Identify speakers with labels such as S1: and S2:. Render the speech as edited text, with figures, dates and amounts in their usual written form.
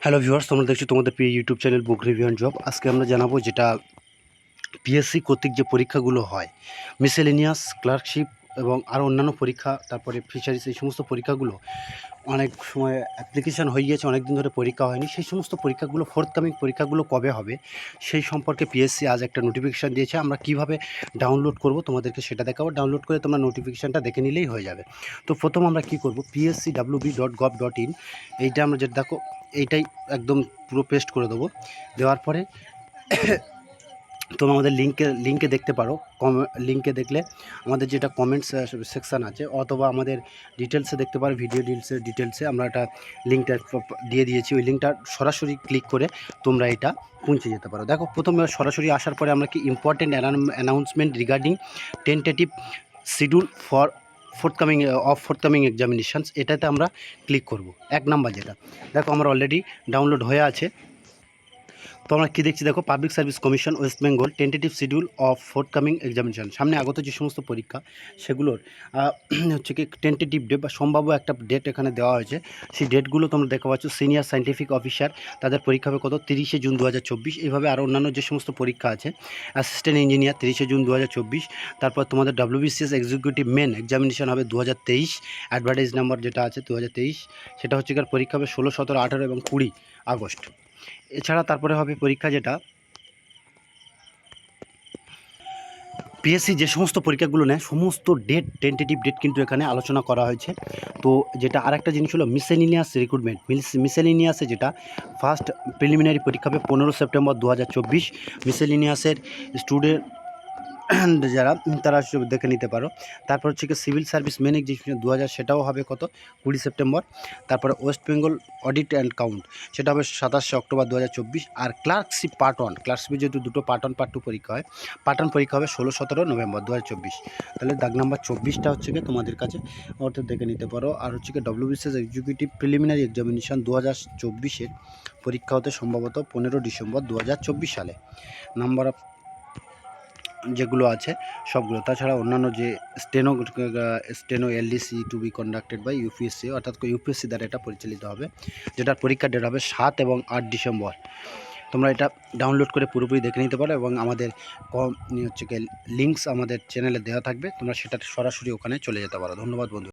S1: Hello viewers, তোমরা দেখছো তোমাদের প্রিয় YouTube channel book review and job. আজকে আমরা জানাবো যেটা পিএসসি কর্তৃক যে পরীক্ষাগুলো হয়, মিসেলেনিয়াস, ক্লার্কশিপ এবং আরও অন্যান্য পরীক্ষা, তারপরে ফিশারিজ, এই সমস্ত পরীক্ষাগুলো অনেক সময় অ্যাপ্লিকেশান হয়ে গিয়েছে, অনেক দিন ধরে পরীক্ষা হয়নি। সেই সমস্ত পরীক্ষাগুলো, ফোর্থকামিং পরীক্ষাগুলো কবে হবে সেই সম্পর্কে পিএসসি আজ একটা নোটিফিকেশান দিয়েছে। আমরা কিভাবে ডাউনলোড করব তোমাদেরকে সেটা দেখাবো। ডাউনলোড করে তোমরা নোটিফিকেশানটা দেখে নিলেই হয়ে যাবে। তো প্রথম আমরা কি করব, pscwb.gov.in, এইটা আমরা যেটা দেখো এইটাই একদম পুরো পেস্ট করে দেবো। দেওয়ার পরে তোমরা আমাদের লিঙ্কে দেখতে পারো। লিঙ্কে দেখলে আমাদের যেটা কমেন্টস সেকশান আছে, অথবা আমাদের ডিটেলসে দেখতে পারো, ভিডিও ডিটেলসে আমরা একটা লিঙ্কটা দিয়ে দিয়েছি। ওই লিঙ্কটা সরাসরি ক্লিক করে তোমরা এটা পৌঁছে যেতে পারো। দেখো, প্রথমে সরাসরি আসার পরে আমরা কি important announcement regarding tentative schedule for forthcoming examinations, এটাতে আমরা ক্লিক করব। 1 নাম্বার যেটা দেখো আমার অলরেডি ডাউনলোড হয়ে আছে। তো আমরা কী দেখছি দেখো, public service commission West Bengal tentative schedule of forthcoming examination, সামনে আগত যে সমস্ত পরীক্ষা সেগুলোর হচ্ছে কি টেন্টেটিভ ডেট বা সম্ভাব্য একটা ডেট এখানে দেওয়া হয়েছে। সেই ডেটগুলো তোমরা দেখতে পাচ্ছ। সিনিয়র সায়েন্টিফিক অফিসার, তাদের পরীক্ষা হবে কত, 30শে জুন 2024। এইভাবে আরও অন্যান্য যে সমস্ত পরীক্ষা আছে, অ্যাসিস্ট্যান্ট ইঞ্জিনিয়ার 30শে জুন 2024। তারপর তোমাদের WBCS এক্সিকিউটিভ মেন এক্সামিনেশন হবে 2023। অ্যাডভার্টাইজ নাম্বার যেটা আছে 2023, সেটা হচ্ছে কার পরীক্ষা হবে 16, 17, 18 এবং 20 আগস্ট। এছাড়া তারপরে হবে পরীক্ষা যেটা পিএসসি যে সমস্ত পরীক্ষাগুলো নেয়, সমস্ত ডেট, টেন্টেটিভ ডেট কিন্তু এখানে আলোচনা করা হয়েছে। তো যেটা আরেকটা জিনিস হলো মিসেলেনিয়াস রিক্রুটমেন্ট। মিসেলেনিয়াসে যেটা ফার্স্ট প্রিলিমিনারি পরীক্ষা হবে 15 সেপ্টেম্বর 2024। মিসেলেনিয়াসের স্টুডেন্ট যারা, তারা দেখে নিতে পারো। তারপর হচ্ছে কি সিভিল সার্ভিস মেন এক্সামিনেশন 2000, সেটাও হবে কত, 20 সেপ্টেম্বর। তারপরে West Bengal audit and count, সেটা হবে 27শে অক্টোবর 2024। আর ক্লার্কশিপ পার্ট 1, ক্লার্কশিপে যেহেতু দুটো পার্ট 1 পার্ট 2 পরীক্ষা হয়, পার্ট 1 পরীক্ষা হবে 16, 17 নভেম্বর 2024। তাহলে দাগ নাম্বার 24টা হচ্ছে কি তোমাদের কাছে, অর্থাৎ দেখে নিতে পারো। আর হচ্ছে কি WBCS এক্সিকিউটিভ প্রিলিমিনারি এক্সামিনেশন 2024-এর পরীক্ষা হতে সম্ভবত 15 ডিসেম্বর 2024 সালে। নাম্বার অফ যেগুলো আছে সবগুলো, তাছাড়া অন্যান্য যে steno LDC to be conducted by UPSC, অর্থাৎ ইউপিএসসি দ্বারা এটা পরিচালিত হবে, যেটার পরীক্ষার ডেট হবে 7 এবং 8 ডিসেম্বর। তোমরা এটা ডাউনলোড করে পুরোপুরি দেখে নিতে পারো, এবং আমাদের হচ্ছে কি লিঙ্কস আমাদের চ্যানেলে দেওয়া থাকবে, তোমরা সেটা সরাসরি ওখানে চলে যেতে পারো। ধন্যবাদ বন্ধু।